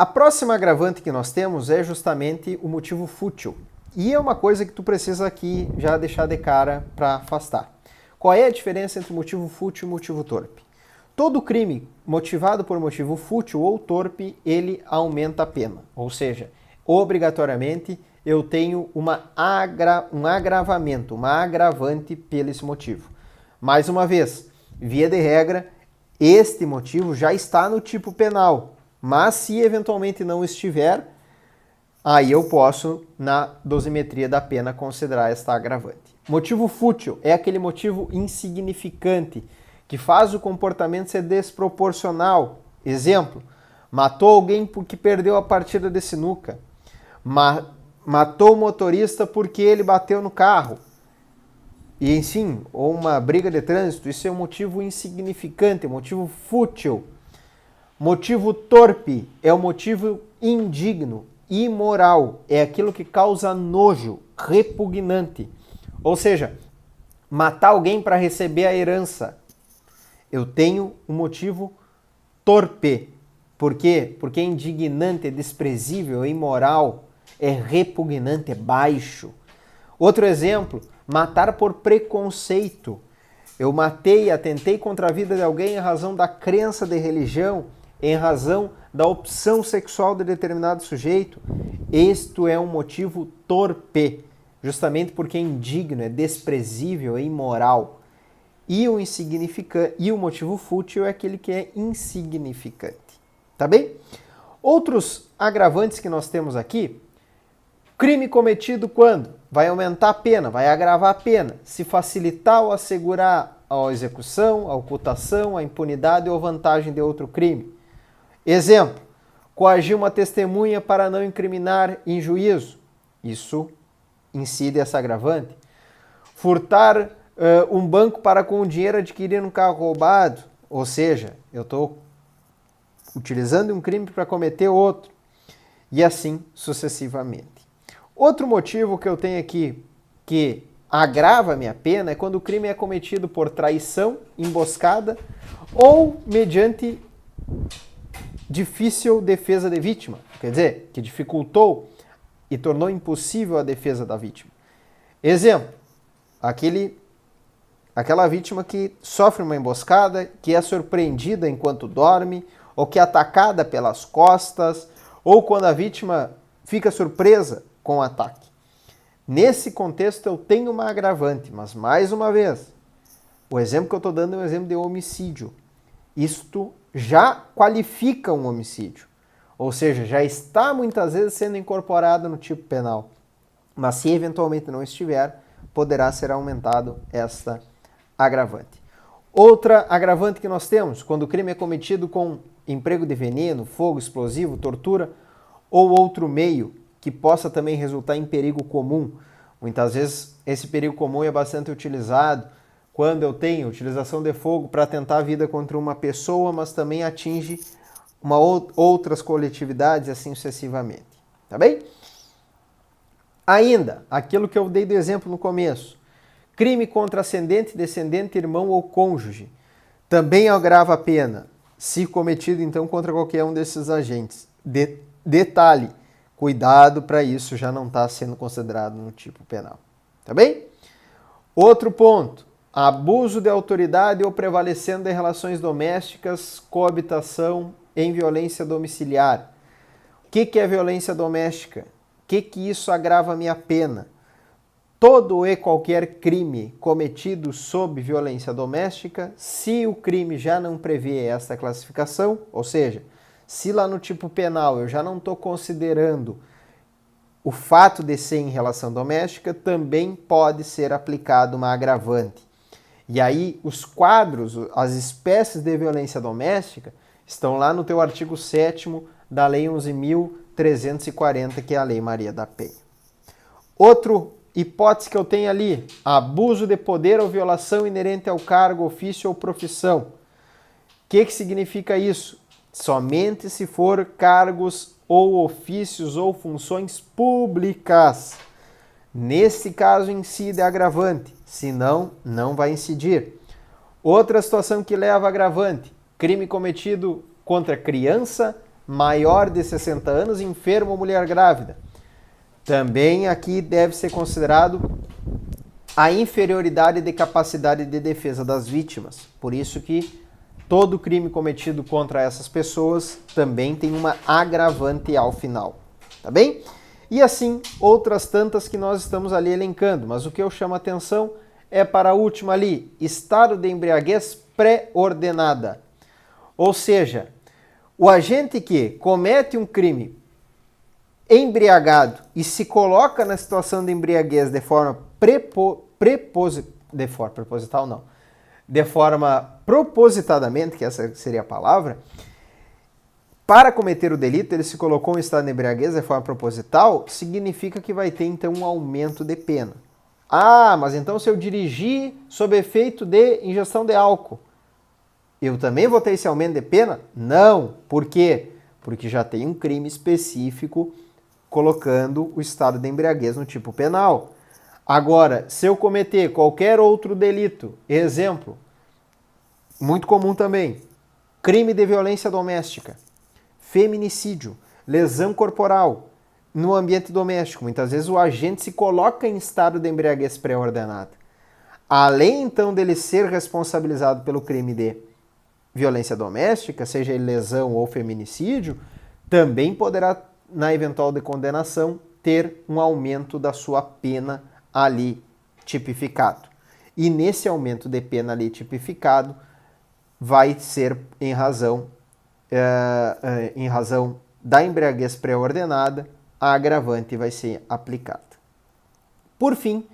A próxima agravante que nós temos é justamente o motivo fútil. E é uma coisa que tu precisa aqui já deixar de cara para afastar. Qual é a diferença entre motivo fútil e motivo torpe? Todo crime motivado por motivo fútil ou torpe, ele aumenta a pena. Ou seja, obrigatoriamente eu tenho um agravamento, uma agravante pelo esse motivo. Mais uma vez, via de regra, este motivo já está no tipo penal. Mas se eventualmente não estiver, aí eu posso, na dosimetria da pena, considerar esta agravante. Motivo fútil é aquele motivo insignificante, que faz o comportamento ser desproporcional. Exemplo, matou alguém porque perdeu a partida de sinuca. Matou o motorista porque ele bateu no carro. E enfim, ou uma briga de trânsito, isso é um motivo insignificante, um motivo fútil. Motivo torpe é o motivo indigno, imoral, é aquilo que causa nojo, repugnante. Ou seja, matar alguém para receber a herança. Eu tenho um motivo torpe. Por quê? Porque é indignante, é desprezível, é imoral, é repugnante, é baixo. Outro exemplo, matar por preconceito. Eu matei, atentei contra a vida de alguém em razão da crença de religião, em razão da opção sexual de determinado sujeito. Isto é um motivo torpe, justamente porque é indigno, é desprezível, é imoral. E o insignificante, e o motivo fútil é aquele que é insignificante. Tá bem? Outros agravantes que nós temos aqui: crime cometido quando? Vai aumentar a pena, vai agravar a pena, se facilitar ou assegurar a execução, a ocultação, a impunidade ou vantagem de outro crime. Exemplo, coagir uma testemunha para não incriminar em juízo. Isso incide essa agravante. Furtar um banco para com o dinheiro adquirir um carro roubado. Ou seja, eu estou utilizando um crime para cometer outro. E assim sucessivamente. Outro motivo que eu tenho aqui que agrava a minha pena é quando o crime é cometido por traição, emboscada ou mediante difícil defesa de vítima, quer dizer, que dificultou e tornou impossível a defesa da vítima. Exemplo, aquela vítima que sofre uma emboscada, que é surpreendida enquanto dorme, ou que é atacada pelas costas, ou quando a vítima fica surpresa com o ataque. Nesse contexto eu tenho uma agravante, mas mais uma vez, o exemplo que eu estou dando é um exemplo de homicídio. Isto já qualifica um homicídio, ou seja, já está muitas vezes sendo incorporado no tipo penal, mas se eventualmente não estiver, poderá ser aumentado esta agravante. Outra agravante que nós temos, quando o crime é cometido com emprego de veneno, fogo, explosivo, tortura ou outro meio que possa também resultar em perigo comum. Muitas vezes esse perigo comum é bastante utilizado quando eu tenho utilização de fogo para tentar a vida contra uma pessoa, mas também atinge outras coletividades e assim sucessivamente. Tá bem? Ainda, aquilo que eu dei do exemplo no começo, crime contra ascendente, descendente, irmão ou cônjuge, também agrava a pena, se cometido então contra qualquer um desses agentes. Detalhe, cuidado para isso já não estar sendo considerado no tipo penal. Tá bem? Outro ponto, abuso de autoridade ou prevalecendo de relações domésticas, coabitação em violência domiciliar. O que é violência doméstica? O que isso agrava a minha pena? Todo e qualquer crime cometido sob violência doméstica, se o crime já não prevê essa classificação, ou seja, se lá no tipo penal eu já não estou considerando o fato de ser em relação doméstica, também pode ser aplicado uma agravante. E aí os quadros, as espécies de violência doméstica, estão lá no teu artigo 7º da Lei 11.340, que é a Lei Maria da Penha. Outra hipótese que eu tenho ali, abuso de poder ou violação inerente ao cargo, ofício ou profissão. O que significa isso? Somente se for cargos ou ofícios ou funções públicas. Nesse caso incide agravante, senão não vai incidir. Outra situação que leva a agravante, crime cometido contra criança, maior de 60 anos, enfermo ou mulher grávida. Também aqui deve ser considerado a inferioridade de capacidade de defesa das vítimas. Por isso que todo crime cometido contra essas pessoas também tem uma agravante ao final, tá bem? E assim, outras tantas que nós estamos ali elencando, mas o que eu chamo a atenção é para a última ali, estado de embriaguez pré-ordenada. Ou seja, o agente que comete um crime embriagado e se coloca na situação de embriaguez de forma propositadamente, que essa seria a palavra, para cometer o delito, ele se colocou em estado de embriaguez de forma proposital, significa que vai ter então um aumento de pena. Ah, mas então se eu dirigir sob efeito de ingestão de álcool, eu também vou ter esse aumento de pena? Não. Por quê? Porque já tem um crime específico colocando o estado de embriaguez no tipo penal. Agora, se eu cometer qualquer outro delito, exemplo, muito comum também, crime de violência doméstica, feminicídio, lesão corporal no ambiente doméstico, muitas vezes o agente se coloca em estado de embriaguez pré-ordenada. Além então dele ser responsabilizado pelo crime de violência doméstica, seja ele lesão ou feminicídio, também poderá, na eventual de condenação, ter um aumento da sua pena ali tipificado. E nesse aumento de pena ali tipificado, vai ser em razão da embriaguez pré-ordenada, a agravante vai ser aplicada. Por fim,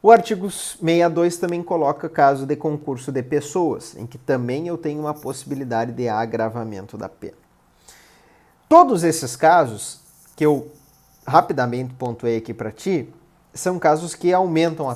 o artigo 62 também coloca caso de concurso de pessoas, em que também eu tenho uma possibilidade de agravamento da pena. Todos esses casos que eu rapidamente pontuei aqui para ti, são casos que aumentam a